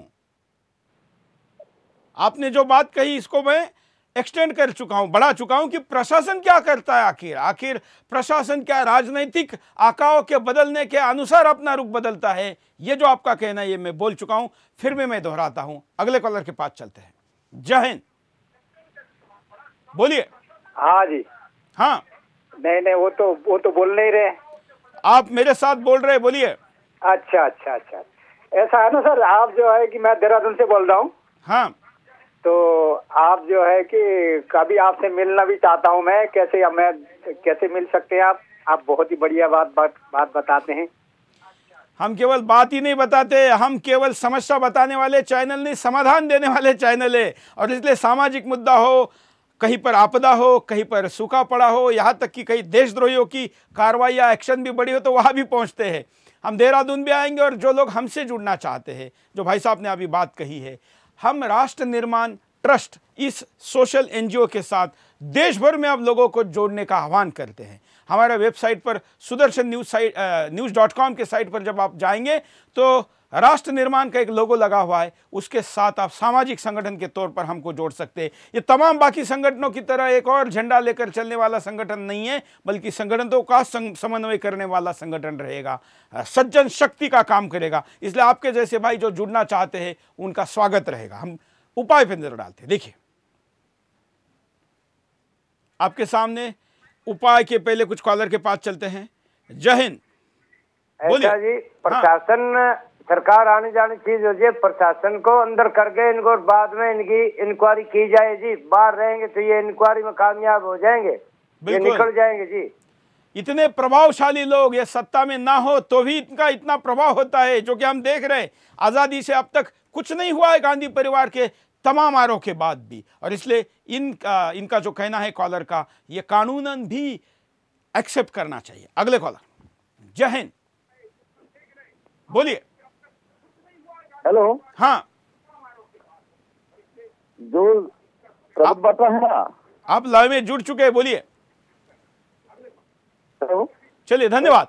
आपने जो बात कही इसको मैं एक्सटेंड कर चुका हूं, बढ़ा चुका हूं कि प्रशासन क्या करता है। आखिर प्रशासन क्या राजनीतिक आकाओं के बदलने के अनुसार अपना रुख बदलता है? ये जो आपका कहना है ये मैं बोल चुका हूं, फिर भी मैं दोहराता हूं। अगले कॉलर के पास चलते हैं। जय हिंद। बोलिए। हाँ जी। हाँ। नहीं वो तो बोल नहीं रहे। आप मेरे साथ बोल रहे, बोलिए। अच्छा। ऐसा है ना सर, आप जो है कि मैं देहरादून से बोल रहा हूँ। हाँ। तो आप जो है कि कभी आपसे मिलना भी चाहता हूँ मैं। कैसे मिल सकते हैं आप बहुत ही बढ़िया बात बताते हैं। हम केवल बात ही नहीं बताते, हम केवल समस्या बताने वाले चैनल नहीं, समाधान देने वाले चैनल है। और इसलिए सामाजिक मुद्दा हो, कहीं पर आपदा हो, कहीं पर सूखा पड़ा हो, यहाँ तक कि कहीं देशद्रोहियों की कार्रवाई या एक्शन भी बड़ी हो तो वहाँ भी पहुँचते हैं। हम देहरादून भी आएंगे। और जो लोग हमसे जुड़ना चाहते हैं, जो भाई साहब ने अभी बात कही है, हम राष्ट्र निर्माण ट्रस्ट इस सोशल एनजीओ के साथ देश भर में अब लोगों को जोड़ने का आह्वान करते हैं। हमारे वेबसाइट पर सुदर्शन न्यूज़.com के साइट पर जब आप जाएंगे तो राष्ट्र निर्माण का एक लोगो लगा हुआ है, उसके साथ आप सामाजिक संगठन के तौर पर हमको जोड़ सकते हैं। ये तमाम बाकी संगठनों की तरह एक और झंडा लेकर चलने वाला संगठन नहीं है, बल्कि संगठनों का समन्वय करने वाला संगठन रहेगा, सज्जन शक्ति का काम करेगा। इसलिए आपके जैसे भाई जो जुड़ना चाहते हैं उनका स्वागत रहेगा। हम उपाय पर नजर डालते हैं। देखिए आपके सामने उपाय के पहले कुछ कॉलर के पास चलते हैं। जय हिंद। बोलिए जी। प्रशासन सरकार आने जाने चीज हो जाए, प्रशासन को अंदर करके इनको बाद में इनकी इंक्वायरी की जाए जी। बाहर रहेंगे तो ये इंक्वायरी में कामयाब हो जाएंगे, ये निकल जाएंगे जी। इतने प्रभावशाली लोग ये सत्ता में ना हो तो भी इनका इतना प्रभाव होता है, जो कि हम देख रहे हैं। आजादी से अब तक कुछ नहीं हुआ है गांधी परिवार के तमाम आरोप के बाद भी। और इसलिए इनका जो कहना है कॉलर का, ये कानूनन भी एक्सेप्ट करना चाहिए। अगले कॉलर। जय हिंद। बोलिए। हेलो। हाँ, जो आप लाइव में जुड़ चुके हैं, बोलिए। चलिए, धन्यवाद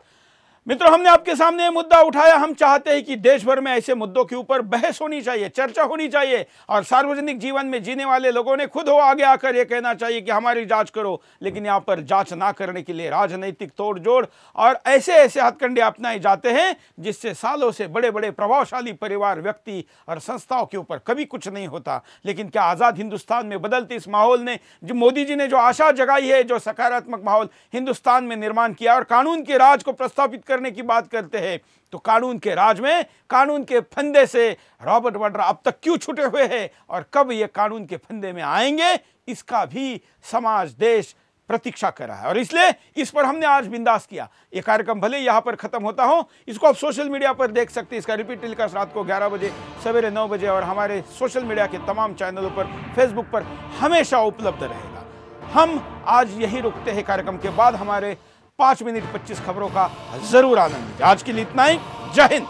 मित्रों। हमने आपके सामने मुद्दा उठाया। हम चाहते हैं कि देश भर में ऐसे मुद्दों के ऊपर बहस होनी चाहिए, चर्चा होनी चाहिए, और सार्वजनिक जीवन में जीने वाले लोगों ने खुद हो आगे आकर यह कहना चाहिए कि हमारी जांच करो। लेकिन यहाँ पर जांच ना करने के लिए राजनीतिक तोड़जोड़ और ऐसे हथकंडे अपनाए जाते हैं जिससे सालों से बड़े बड़े प्रभावशाली परिवार, व्यक्ति और संस्थाओं के ऊपर कभी कुछ नहीं होता। लेकिन क्या आज़ाद हिंदुस्तान में बदलते इस माहौल ने, जो मोदी जी ने जो आशा जगाई है, जो सकारात्मक माहौल हिंदुस्तान में निर्माण किया और कानून के राज को प्रस्थापित करने की बात करते हैं, तो कानून के राज में, कानून के फंदे से रॉबर्ट वाड्रा अब तक क्यों छूटे हुए हैं और कब ये कानून के फंदे में आएंगे, इसका भी समाज, देश प्रतीक्षा कर रहा है। और इसलिए इस पर हमने आज बिंदास किया। ये कार्यक्रम भले यहां पर खत्म होता हो, इसको आप सोशल मीडिया पर देख सकते हैं। इसका रिपीट टेलीकास्ट रात को 11 बजे, सवेरे 9 बजे और हमारे सोशल मीडिया के तमाम चैनलों पर, फेसबुक पर हमेशा उपलब्ध रहेगा। हम आज यही रुकते हैं। कार्यक्रम के बाद हमारे 5 मिनट 25 खबरों का जरूर आनंद लीजिए। आज के लिए इतना ही। जय हिंद।